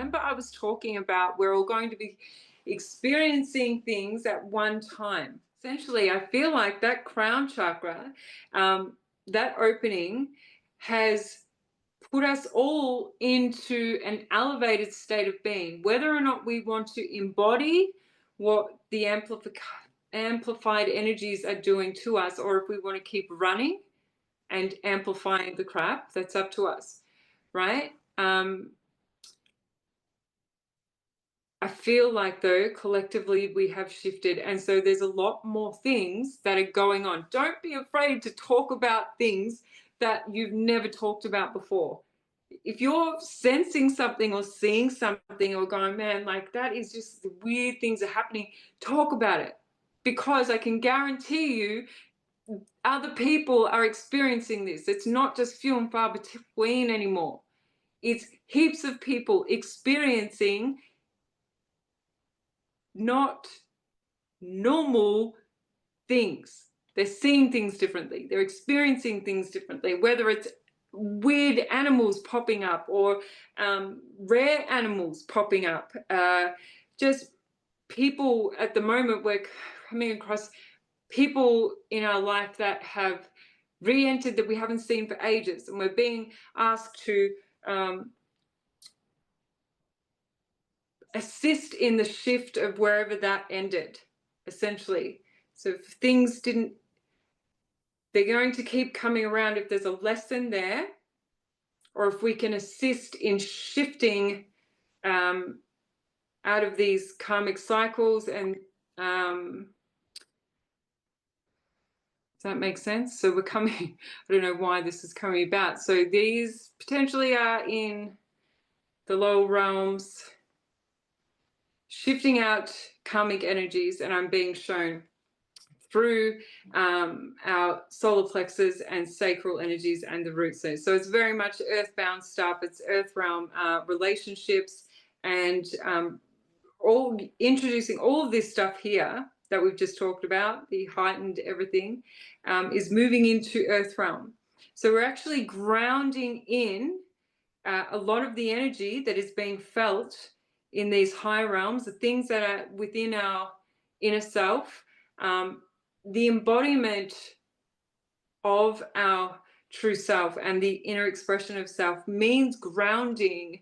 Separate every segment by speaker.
Speaker 1: remember I was talking about we're all going to be experiencing things at one time. Essentially, I feel like that crown chakra, that opening has put us all into an elevated state of being, whether or not we want to embody what the amplified energies are doing to us, or if we want to keep running and amplifying the crap, that's up to us, right? I feel like, though, collectively we have shifted, and so there's a lot more things that are going on. Don't be afraid to talk about things that you've never talked about before. If you're sensing something or seeing something or going, man, like that is just weird things are happening, talk about it. Because I can guarantee you other people are experiencing this. It's not just few and far between anymore. It's heaps of people experiencing not normal things. They're seeing things differently. They're experiencing things differently, whether it's weird animals popping up or rare animals popping up. Just people at the moment, we're coming across people in our life that have re-entered that we haven't seen for ages, and we're being asked to assist in the shift of wherever that ended, essentially. So if things didn't, they're going to keep coming around if there's a lesson there, or if we can assist in shifting out of these karmic cycles. And does that make sense? So we're coming, I don't know why this is coming about. So these potentially are in the lower realms, shifting out karmic energies, and I'm being shown through our solar plexus and sacral energies and the root zone. So it's very much earthbound stuff. It's Earthrealm relationships, and all introducing all of this stuff here that we've just talked about, the heightened everything, is moving into Earthrealm. So we're actually grounding in a lot of the energy that is being felt in these high realms, the things that are within our inner self, the embodiment of our true self and the inner expression of self means grounding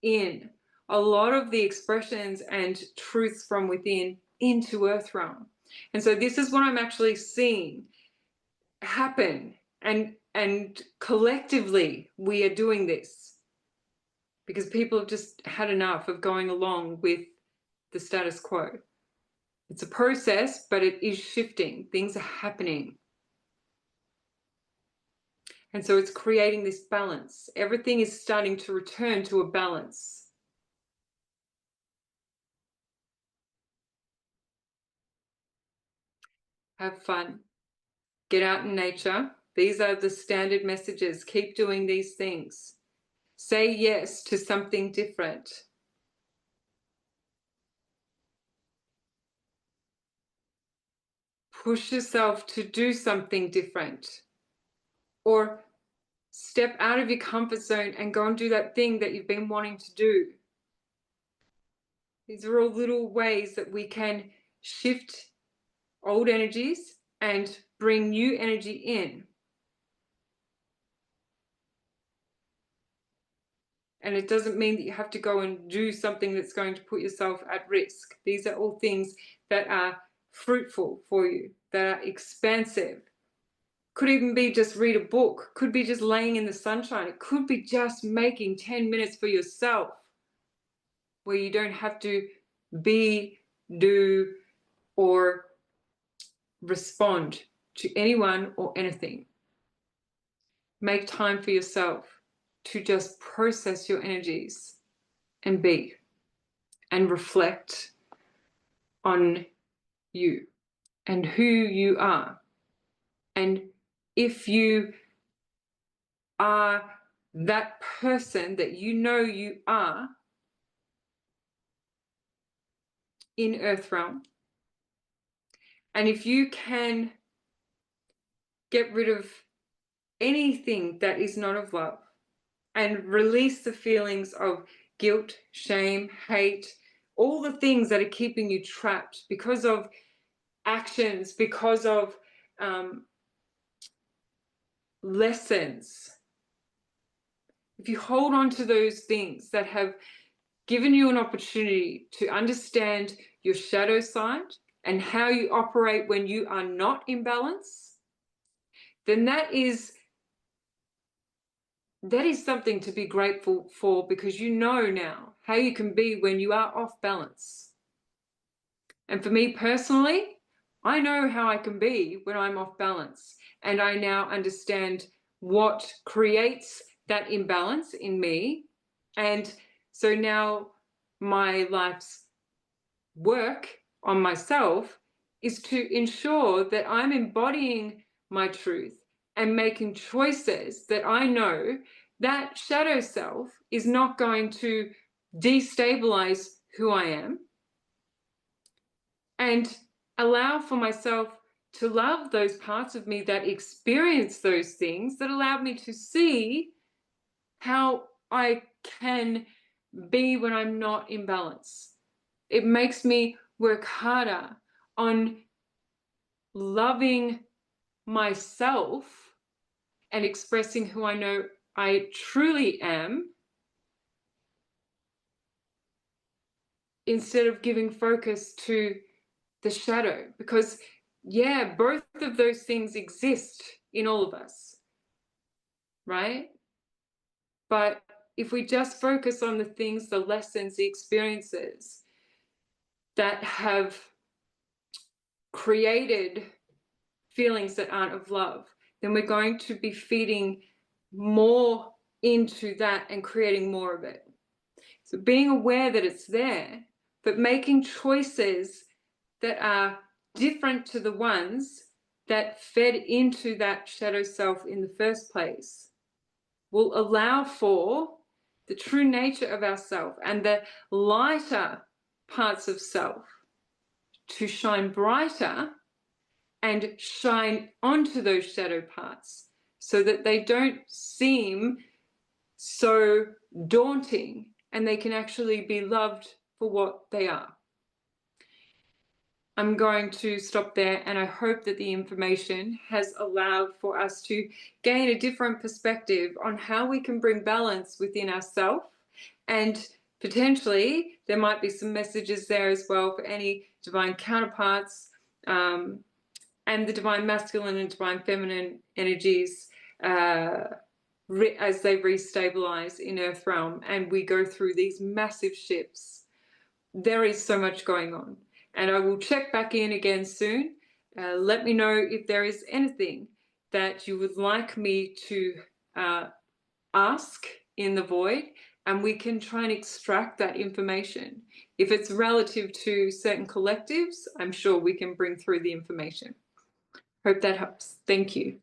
Speaker 1: in a lot of the expressions and truths from within into Earthrealm. And so this is what I'm actually seeing happen, and collectively we are doing this because people have just had enough of going along with the status quo. It's a process, but it is shifting. Things are happening. And so it's creating this balance. Everything is starting to return to a balance. Have fun. Get out in nature. These are the standard messages. Keep doing these things. Say yes to something different. Push yourself to do something different. Or step out of your comfort zone and go and do that thing that you've been wanting to do. These are all little ways that we can shift old energies and bring new energy in. And it doesn't mean that you have to go and do something that's going to put yourself at risk. These are all things that are fruitful for you, that are expansive. Could even be just read a book, could be just laying in the sunshine, it could be just making 10 minutes for yourself where you don't have to be, do, or respond to anyone or anything. Make time for yourself to just process your energies and be, and reflect on you and who you are. And if you are that person that you know you are in Earthrealm, and if you can get rid of anything that is not of love and release the feelings of guilt, shame, hate, all the things that are keeping you trapped because of actions, because of lessons. If you hold on to those things that have given you an opportunity to understand your shadow side and how you operate when you are not in balance, then that is something to be grateful for, because you know now how you can be when you are off balance. And for me personally, I know how I can be when I'm off balance, and I now understand what creates that imbalance in me. And so now my life's work on myself is to ensure that I'm embodying my truth and making choices that I know that shadow self is not going to destabilize who I am, and allow for myself to love those parts of me that experience those things, that allowed me to see how I can be when I'm not in balance. It makes me work harder on loving myself and expressing who I know I truly am, instead of giving focus to the shadow. Because yeah, both of those things exist in all of us, right? But if we just focus on the things, the lessons, the experiences that have created feelings that aren't of love, then we're going to be feeding more into that and creating more of it. So being aware that it's there, but making choices that are different to the ones that fed into that shadow self in the first place will allow for the true nature of ourself and the lighter parts of self to shine brighter and shine onto those shadow parts, so that they don't seem so daunting and they can actually be loved for what they are. I'm going to stop there, and I hope that the information has allowed for us to gain a different perspective on how we can bring balance within ourselves. And potentially there might be some messages there as well for any divine counterparts, and the divine masculine and divine feminine energies as they restabilize in Earthrealm and we go through these massive shifts. There is so much going on, and I will check back in again soon. Let me know if there is anything that you would like me to ask in the void, and we can try and extract that information. If it's relative to certain collectives, I'm sure we can bring through the information. Hope that helps. Thank you.